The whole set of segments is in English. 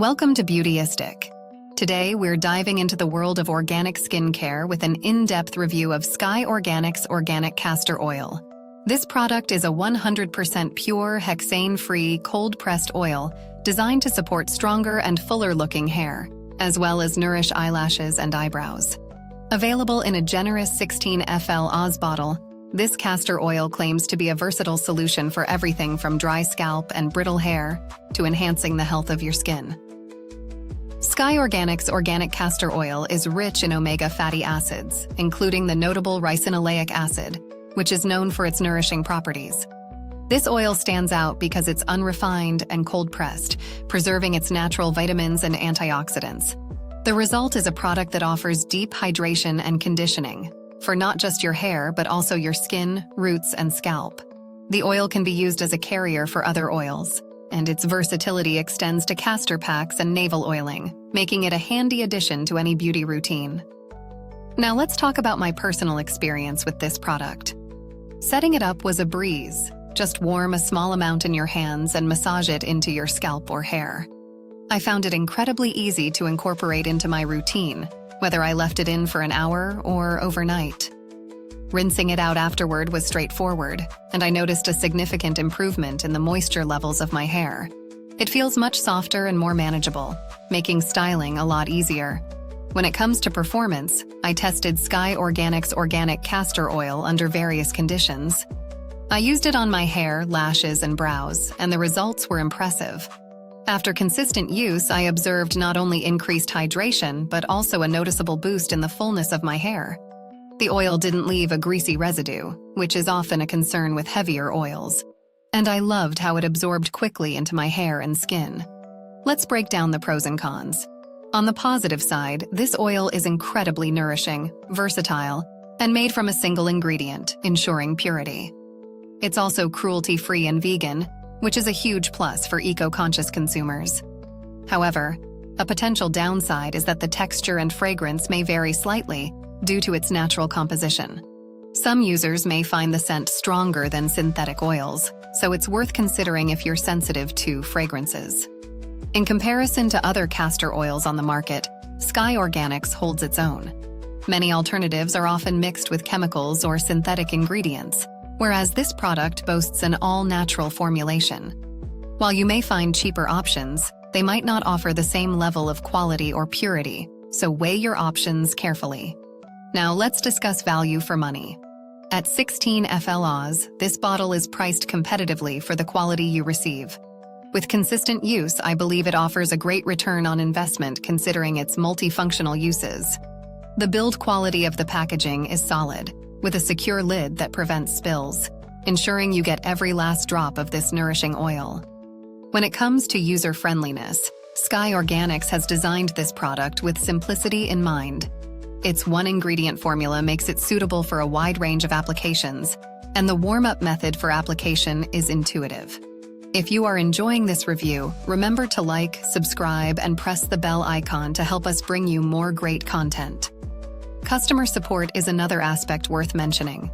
Welcome to Beautyistic. Today, we're diving into the world of organic skincare with an in-depth review of Sky Organics Organic Castor Oil. This product is a 100% pure, hexane-free, cold-pressed oil designed to support stronger and fuller-looking hair, as well as nourish eyelashes and eyebrows. Available in a generous 16 FL Oz bottle, this castor oil claims to be a versatile solution for everything from dry scalp and brittle hair to enhancing the health of your skin. Sky Organics Organic Castor Oil is rich in omega fatty acids, including the notable ricinoleic acid, which is known for its nourishing properties. This oil stands out because it's unrefined and cold-pressed, preserving its natural vitamins and antioxidants. The result is a product that offers deep hydration and conditioning for not just your hair, but also your skin, roots, and scalp. The oil can be used as a carrier for other oils, and its versatility extends to castor packs and navel oiling, making it a handy addition to any beauty routine. Now let's talk about my personal experience with this product. Setting it up was a breeze. Just warm a small amount in your hands and massage it into your scalp or hair. I found it incredibly easy to incorporate into my routine, whether I left it in for an hour or overnight. Rinsing it out afterward was straightforward, and I noticed a significant improvement in the moisture levels of my hair. It feels much softer and more manageable, making styling a lot easier. When it comes to performance, I tested Sky Organics Organic Castor Oil under various conditions. I used it on my hair, lashes, and brows, and the results were impressive. After consistent use, I observed not only increased hydration, but also a noticeable boost in the fullness of my hair. The oil didn't leave a greasy residue, which is often a concern with heavier oils. And I loved how it absorbed quickly into my hair and skin. Let's break down the pros and cons. On the positive side, this oil is incredibly nourishing, versatile, and made from a single ingredient, ensuring purity. It's also cruelty-free and vegan, which is a huge plus for eco-conscious consumers. However, a potential downside is that the texture and fragrance may vary slightly due to its natural composition. Some users may find the scent stronger than synthetic oils, so it's worth considering if you're sensitive to fragrances. In comparison to other castor oils on the market, Sky Organics holds its own. Many alternatives are often mixed with chemicals or synthetic ingredients, whereas this product boasts an all-natural formulation. While you may find cheaper options, they might not offer the same level of quality or purity, so weigh your options carefully. Now let's discuss value for money. At 16 FL Oz, this bottle is priced competitively for the quality you receive. With consistent use, I believe it offers a great return on investment considering its multifunctional uses. The build quality of the packaging is solid, with a secure lid that prevents spills, ensuring you get every last drop of this nourishing oil. When it comes to user-friendliness, Sky Organics has designed this product with simplicity in mind. Its one-ingredient formula makes it suitable for a wide range of applications, and the warm-up method for application is intuitive. If you are enjoying this review, remember to like, subscribe, and press the bell icon to help us bring you more great content. Customer support is another aspect worth mentioning.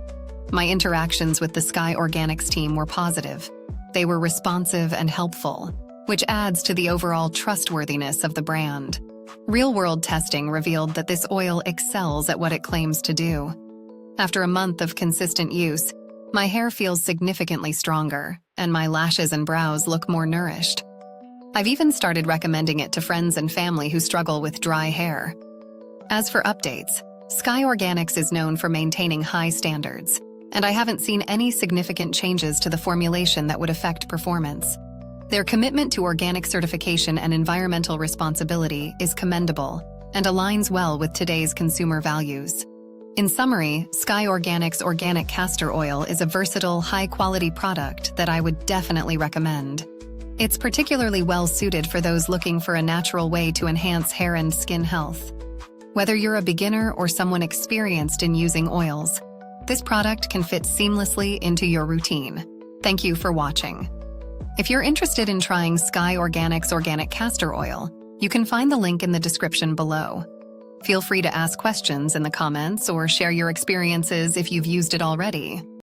My interactions with the Sky Organics team were positive. They were responsive and helpful, which adds to the overall trustworthiness of the brand. Real-world testing revealed that this oil excels at what it claims to do. After a month of consistent use, my hair feels significantly stronger, and my lashes and brows look more nourished. I've even started recommending it to friends and family who struggle with dry hair. As for updates, Sky Organics is known for maintaining high standards, and I haven't seen any significant changes to the formulation that would affect performance. Their commitment to organic certification and environmental responsibility is commendable and aligns well with today's consumer values. In summary, Sky Organics Organic Castor Oil is a versatile, high-quality product that I would definitely recommend. It's particularly well-suited for those looking for a natural way to enhance hair and skin health. Whether you're a beginner or someone experienced in using oils, this product can fit seamlessly into your routine. Thank you for watching. If you're interested in trying Sky Organics Organic Castor Oil, you can find the link in the description below. Feel free to ask questions in the comments or share your experiences if you've used it already.